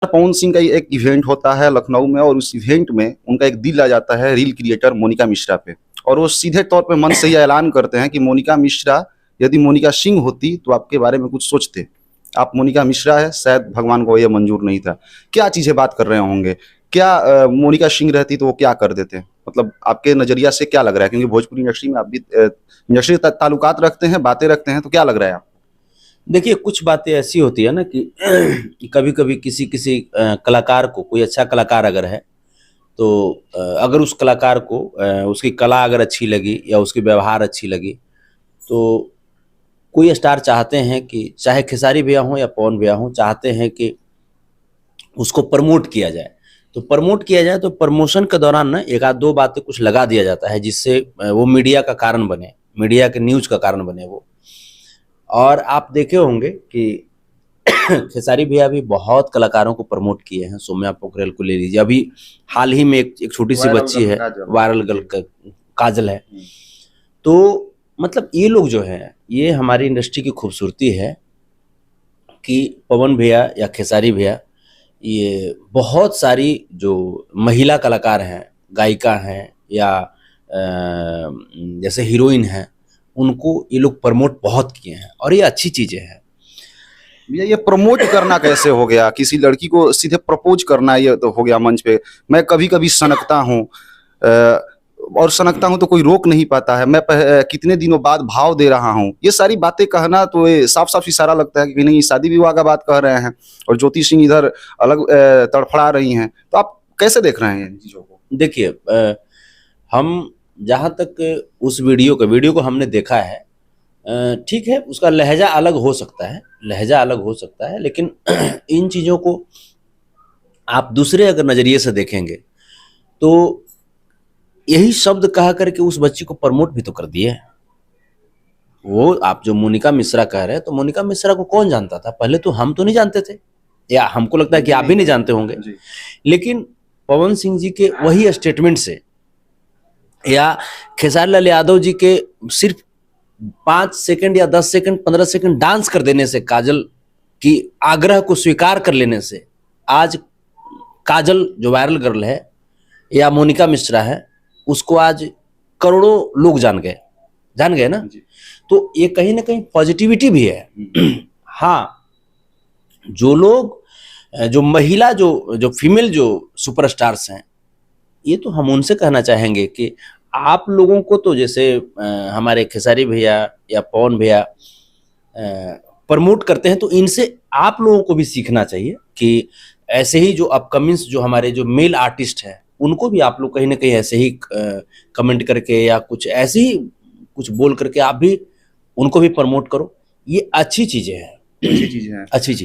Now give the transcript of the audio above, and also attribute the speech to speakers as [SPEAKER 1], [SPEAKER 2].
[SPEAKER 1] पवन सिंह का एक इवेंट होता है लखनऊ में और उस इवेंट में उनका एक दिल आ जाता है रील क्रिएटर मोनिका मिश्रा पे। और वो सीधे तौर पे मन से ये ऐलान करते हैं कि मोनिका मिश्रा यदि मोनिका सिंह होती तो आपके बारे में कुछ सोचते। आप मोनिका मिश्रा है, शायद भगवान को ये मंजूर नहीं था। क्या चीजें बात कर रहे होंगे? क्या मोनिका सिंह रहती तो वो क्या कर देते? मतलब आपके नजरिया से क्या लग रहा है? क्योंकि भोजपुरी इंडस्ट्री में आप भी इंडस्ट्री ताल्लुकात रखते हैं, बातें रखते हैं, तो क्या लग रहा है आपको?
[SPEAKER 2] देखिए, कुछ बातें ऐसी होती है ना कि कभी-कभी किसी कलाकार को, कोई अच्छा कलाकार अगर है, तो अगर उस कलाकार को उसकी कला अगर अच्छी लगी या उसकी व्यवहार अच्छी लगी, तो कोई स्टार चाहते हैं कि चाहे खेसारी भैया हों या पवन भैया हों, चाहते हैं कि उसको प्रमोट किया जाए। तो प्रमोट किया जाए तो प्रमोशन के दौरान ना 1 आध 2 बातें कुछ लगा दिया जाता है, जिससे वो मीडिया का कारण बने, मीडिया के न्यूज़ का कारण बने वो। और आप देखे होंगे कि खेसारी भैया भी बहुत कलाकारों को प्रमोट किए हैं। सौम्या पोखरेल को ले लीजिए, अभी हाल ही में एक छोटी सी बच्ची है, वायरल गर्ल काजल है। तो मतलब ये लोग जो हैं, ये हमारी इंडस्ट्री की खूबसूरती है कि पवन भैया या खेसारी भैया, ये बहुत सारी जो महिला कलाकार हैं, गायिका हैं या जैसे हीरोइन हैं, उनको ये लोग प्रमोट बहुत किए हैं और ये अच्छी चीज़ें हैं।
[SPEAKER 1] ये प्रमोट करना कैसे हो गया? किसी लड़की को सीधे प्रपोज करना ये तो हो गया मंच पे। मैं कभी कभी सनकता हूँ और सनकता हूँ तो कोई रोक नहीं पाता है। मैं कितने दिनों बाद भाव दे रहा हूँ। ये सारी बातें कहना तो ये साफ साफ इशारा लगता है कि नहीं शादी विवाह का बात कह रहे हैं और ज्योति सिंह इधर अलग तड़फड़ा रही हैं। तो आप कैसे देख रहे हैं इन चीजों को?
[SPEAKER 2] देखिए, हम जहाँ तक उस वीडियो को हमने देखा है, ठीक है, उसका लहजा अलग हो सकता है, लहजा अलग हो सकता है, लेकिन इन चीज़ों को आप दूसरे अगर नज़रिए से देखेंगे तो यही शब्द कहा करके उस बच्ची को प्रमोट भी तो कर दिए। वो आप जो मोनिका मिश्रा कह रहे हैं, तो मोनिका मिश्रा को कौन जानता था? पहले तो हम तो नहीं जानते थे, या हमको लगता है कि आप भी नहीं जानते होंगे। लेकिन पवन सिंह जी के वही स्टेटमेंट से या खेसारी लाल यादव जी के सिर्फ 5 सेकंड या 10 सेकंड 15 सेकंड डांस कर देने से, काजल की आग्रह को स्वीकार कर लेने से, आज काजल जो वायरल गर्ल है या मोनिका मिश्रा है, उसको आज करोड़ों लोग जान गए ना। तो ये कहीं ना कहीं पॉजिटिविटी भी है। हाँ, जो लोग जो महिला जो फीमेल जो सुपरस्टार्स हैं, ये तो हम उनसे कहना चाहेंगे कि आप लोगों को तो जैसे हमारे खेसारी भैया या पवन भैया प्रमोट करते हैं, तो इनसे आप लोगों को भी सीखना चाहिए कि ऐसे ही जो अपकमिंग्स जो हमारे जो मेल आर्टिस्ट हैं, उनको भी आप लोग कहीं ना कहीं ऐसे ही कमेंट करके या कुछ ऐसे ही कुछ बोल करके आप भी उनको भी प्रमोट करो। ये अच्छी चीज़ें हैं, अच्छी चीज़